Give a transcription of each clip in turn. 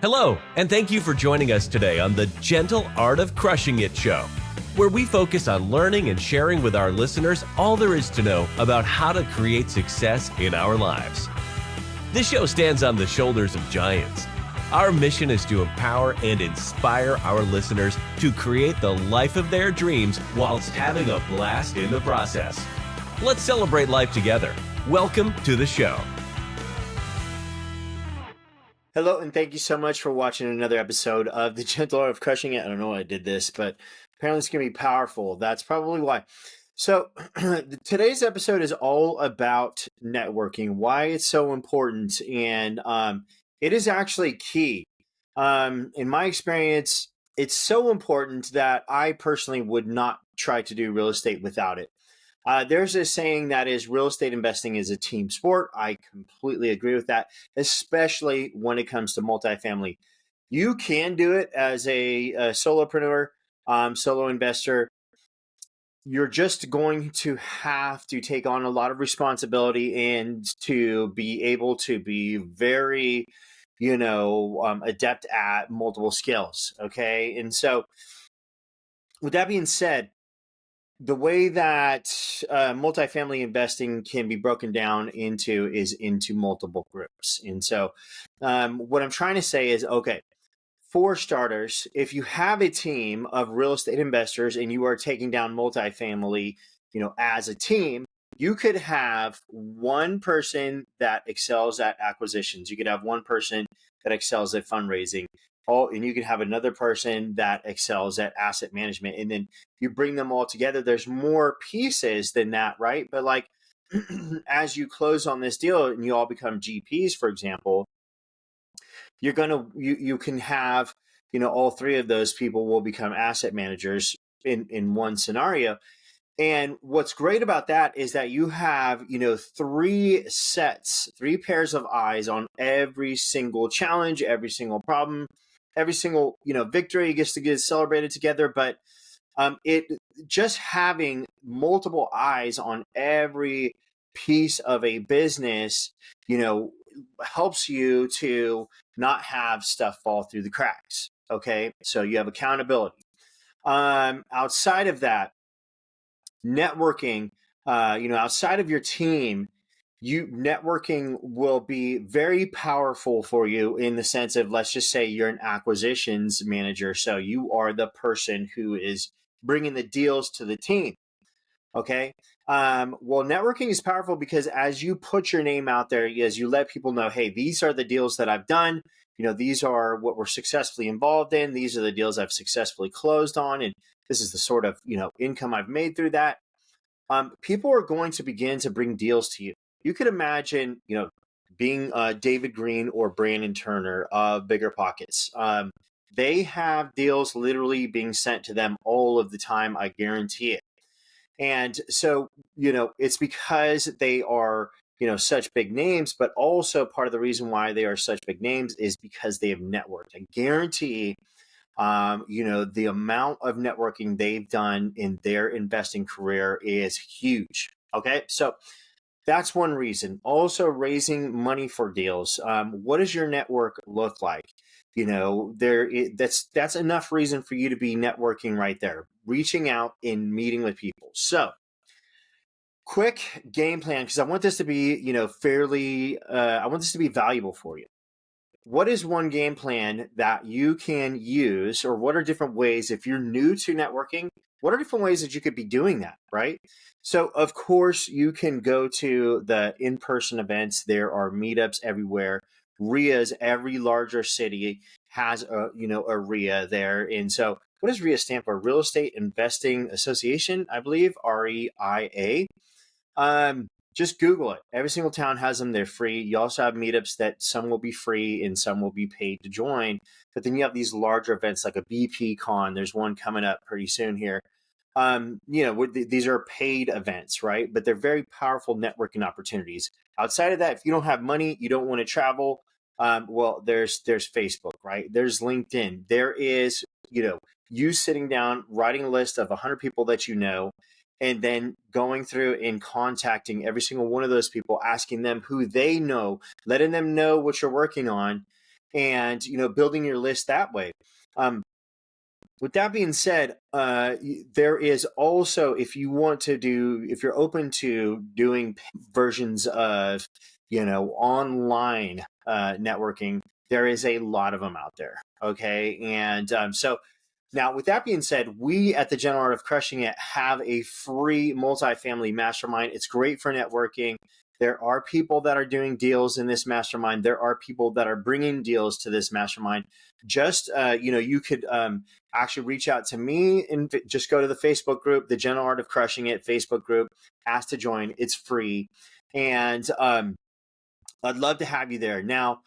Hello, and thank you for joining us today on the Gentle Art of Crushing It show, where we focus on learning and sharing with our listeners all there is to know about how to create success in our lives. This show stands on the shoulders of giants. Our mission is to empower and inspire our listeners to create the life of their dreams whilst having a blast in the process. Let's celebrate life together. Welcome to the show. Hello, and thank you so much for watching another episode of The Gentle Art of Crushing It. I don't know why I did this, but apparently it's going to be powerful. That's probably why. So today's episode is all about networking, why it's so important, and it is actually key. In my experience, it's so important that I personally would not try to do real estate without it. There's a saying that is real estate investing is a team sport. I completely agree with that, especially when it comes to multifamily. You can do it as a solopreneur, solo investor. You're just going to have to take on a lot of responsibility and to be able to be very, adept at multiple skills. Okay. And so with that being said, the way that multifamily investing can be broken down is into multiple groups. And so what I'm trying to say is, okay, for starters, if you have a team of real estate investors and you are taking down multifamily, as a team, you could have one person that excels at acquisitions. You could have one person that excels at fundraising. And you can have another person that excels at asset management. And then you bring them all together. There's more pieces than that, right? But like as you close on this deal and you all become GPs, for example, you can have, all three of those people will become asset managers in one scenario. And what's great about that is that you have, three pairs of eyes on every single challenge, every single problem, every single, victory gets to get celebrated together. But it just having multiple eyes on every piece of a business, helps you to not have stuff fall through the cracks. Okay. So you have accountability. Outside of that, networking, outside of your team, networking will be very powerful for you in the sense of, let's just say you're an acquisitions manager. So you are the person who is bringing the deals to the team. Okay. Well, networking is powerful because as you put your name out there, as you let people know, hey, these are the deals that I've done. These are what we're successfully involved in. These are the deals I've successfully closed on. And this is the sort of, income I've made through that. People are going to begin to bring deals to you. You could imagine, being David Green or Brandon Turner of Bigger Pockets. They have deals literally being sent to them all of the time. I guarantee it. And so, it's because they are, such big names, but also part of the reason why they are such big names is because they have networked. I guarantee, the amount of networking they've done in their investing career is huge. Okay. So that's one reason. Also, raising money for deals. What does your network look like? That's enough reason for you to be networking right there, reaching out and meeting with people. So quick game plan, because I want this to be, I want this to be valuable for you. What is one game plan that you can use, or what are different ways, if you're new to networking, what are different ways that you could be doing that, right? So, of course, you can go to the in-person events. There are meetups everywhere. RIAs, every larger city has a RIA there. And so what does RIA stand for? Real Estate Investing Association, I believe, REIA. Just Google it. Every single town has them. They're free. You also have meetups that some will be free and some will be paid to join. But then you have these larger events like a BP Con. There's one coming up pretty soon here. These are paid events, right? But they're very powerful networking opportunities. Outside of that, if you don't have money, you don't want to travel, there's Facebook, right? There's LinkedIn. There is, you sitting down, writing a list of 100 people that you know, and then going through and contacting every single one of those people, asking them who they know, letting them know what you're working on, and building your list that way. With that being said, there is also, if you're open to doing versions of, online networking, there is a lot of them out there. Okay. And so now, with that being said, we at the Gentle Art of Crushing It have a free multifamily mastermind. It's great for networking. There are people that are doing deals in this mastermind. There are people that are bringing deals to this mastermind. Just, you could actually reach out to me and just go to the Facebook group, the Gentle Art of Crushing It Facebook group, ask to join. It's free. And I'd love to have you there. Now,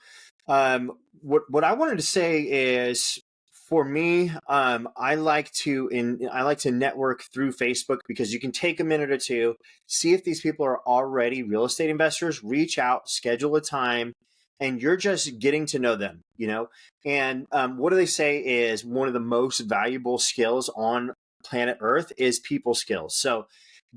what I wanted to say is, for me, I like to network through Facebook, because you can take a minute or two, see if these people are already real estate investors, reach out, schedule a time, and you're just getting to know them, And what do they say is one of the most valuable skills on planet Earth is people skills. So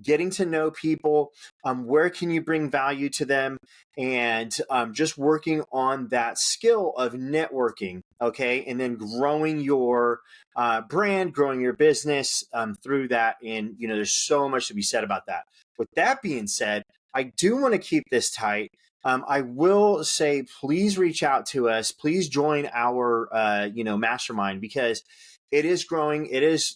getting to know people, where can you bring value to them, and just working on that skill of networking, okay, and then growing your brand, growing your business through that. And there's so much to be said about that. With that being said, I do want to keep this tight. I will say, please reach out to us. Please join our mastermind, because it is growing, it is,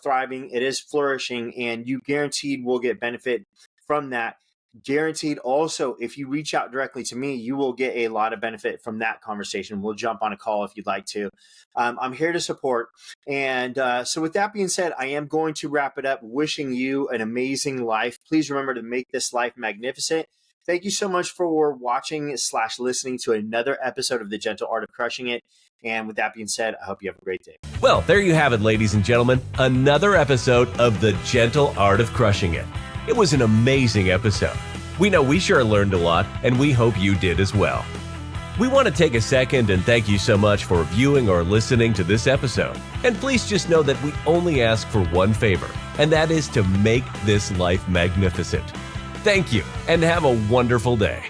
thriving, it is flourishing, and you guaranteed will get benefit from that. Guaranteed also, if you reach out directly to me, you will get a lot of benefit from that conversation. We'll jump on a call if you'd like to. I'm here to support. And so with that being said, I am going to wrap it up, wishing you an amazing life. Please remember to make this life magnificent. Thank you so much for watching / listening to another episode of The Gentle Art of Crushing It. And with that being said, I hope you have a great day. Well, there you have it, ladies and gentlemen. Another episode of The Gentle Art of Crushing It. It was an amazing episode. We know we sure learned a lot, and we hope you did as well. We want to take a second and thank you so much for viewing or listening to this episode. And please just know that we only ask for one favor, and that is to make this life magnificent. Thank you, and have a wonderful day.